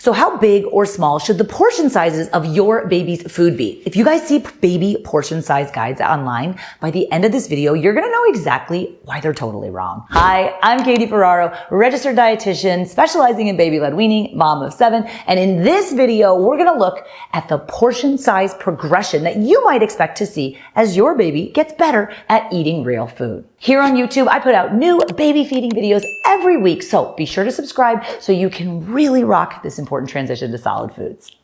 So how big or small should the portion sizes of your baby's food be? If you guys see baby portion size guides online, by the end of this video, you're gonna know exactly why they're totally wrong. Hi, I'm Ferraro, registered dietitian, specializing in baby-led weaning, mom of 7. And in this video, we're gonna look at the portion size progression that you might expect to see as your baby gets better at eating real food. Here on YouTube, I put out new baby feeding videos every week, so be sure to subscribe so you can really rock this important transition to solid foods.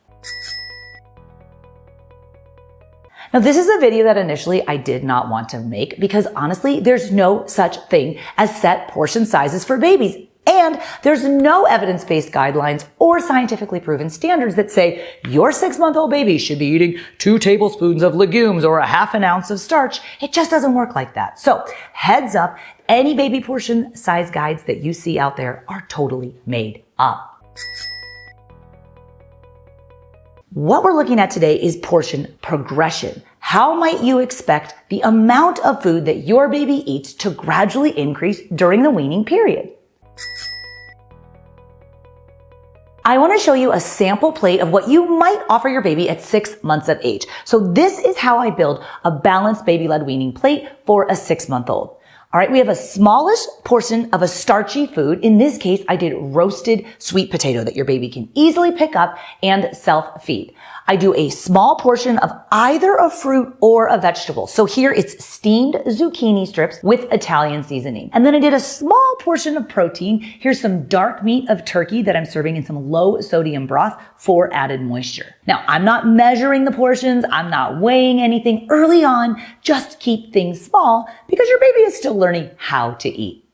Now, this is a video that initially I did not want to make because honestly, there's no such thing as set portion sizes for babies. And there's no evidence-based guidelines or scientifically proven standards that say your 6-month-old baby should be eating 2 tablespoons of legumes or a half an ounce of starch. It just doesn't work like that. So heads up, any baby portion size guides that you see out there are totally made up. What we're looking at today is portion progression. How might you expect the amount of food that your baby eats to gradually increase during the weaning period? I want to show you a sample plate of what you might offer your baby at 6 months of age. So this is how I build a balanced baby-led weaning plate for a 6-month-old. All right, we have a smallish portion of a starchy food. In this case, I did roasted sweet potato that your baby can easily pick up and self-feed. I do a small portion of either a fruit or a vegetable. So here it's steamed zucchini strips with Italian seasoning. And then I did a small portion of protein. Here's some dark meat of turkey that I'm serving in some low sodium broth for added moisture. Now, I'm not measuring the portions. I'm not weighing anything early on. Just keep things small because your baby is still learning how to eat.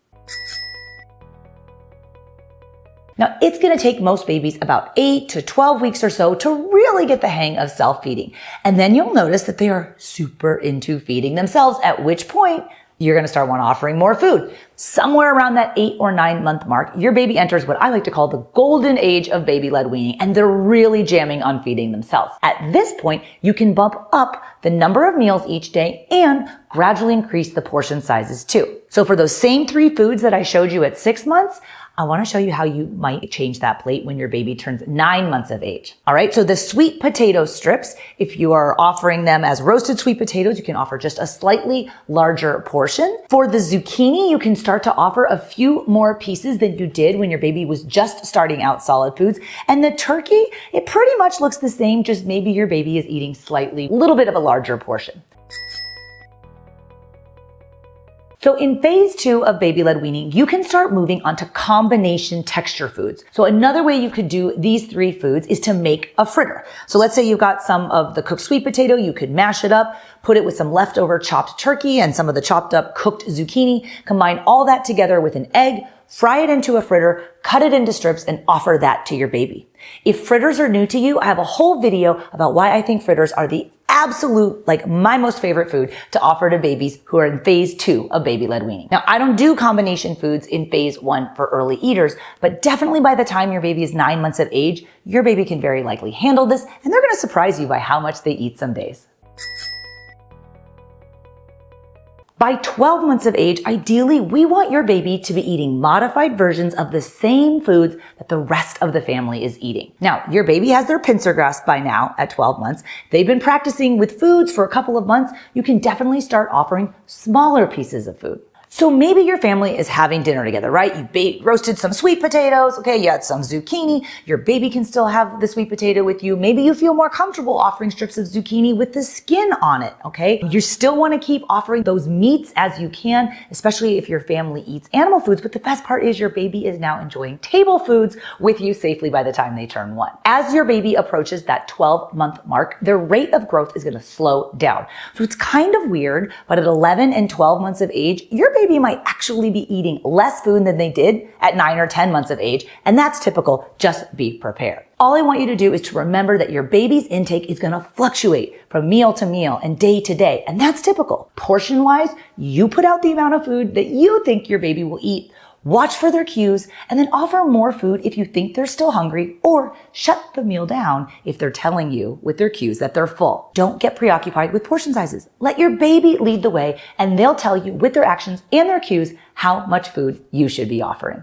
Now, it's going to take most babies about 8 to 12 weeks or so to really get the hang of self-feeding. And then you'll notice that they are super into feeding themselves, at which point you're going to start offering more food. Somewhere around that 8 or 9 month mark, your baby enters what I like to call the golden age of baby-led weaning, and they're really jamming on feeding themselves. At this point, you can bump up the number of meals each day and gradually increase the portion sizes too. So for those same 3 foods that I showed you at 6 months, I want to show you how you might change that plate when your baby turns 9 months of age. All right. So the sweet potato strips, if you are offering them as roasted sweet potatoes, you can offer just a slightly larger portion. For the zucchini, you can start to offer a few more pieces than you did when your baby was just starting out solid foods. And the turkey, it pretty much looks the same, just maybe your baby is eating slightly, a little bit of a larger portion. So in phase 2 of baby-led weaning, you can start moving onto combination texture foods. So another way you could do these 3 foods is to make a fritter. So let's say you've got some of the cooked sweet potato, you could mash it up, put it with some leftover chopped turkey and some of the chopped up cooked zucchini, combine all that together with an egg, fry it into a fritter, cut it into strips, and offer that to your baby. If fritters are new to you, I have a whole video about why I think fritters are the absolute, my most favorite food to offer to babies who are in phase 2 of baby-led weaning. Now, I don't do combination foods in phase 1 for early eaters, but definitely by the time your baby is 9 months of age, your baby can very likely handle this, and they're going to surprise you by how much they eat some days. By 12 months of age, ideally, we want your baby to be eating modified versions of the same foods that the rest of the family is eating. Now, your baby has their pincer grasp by now at 12 months. They've been practicing with foods for a couple of months. You can definitely start offering smaller pieces of food. So maybe your family is having dinner together, right? You roasted some sweet potatoes. Okay, you had some zucchini. Your baby can still have the sweet potato with you. Maybe you feel more comfortable offering strips of zucchini with the skin on it, okay? You still want to keep offering those meats as you can, especially if your family eats animal foods. But the best part is your baby is now enjoying table foods with you safely by the time they turn 1. As your baby approaches that 12-month mark, their rate of growth is going to slow down. So it's kind of weird, but at 11 and 12 months of age, your baby might actually be eating less food than they did at 9 or 10 months of age, and that's typical. Just be prepared. All I want you to do is to remember that your baby's intake is going to fluctuate from meal to meal and day to day, and that's typical. Portion-wise, you put out the amount of food that you think your baby will eat. Watch for their cues, and then offer more food if you think they're still hungry, or shut the meal down if they're telling you with their cues that they're full. Don't get preoccupied with portion sizes. Let your baby lead the way, and they'll tell you with their actions and their cues how much food you should be offering.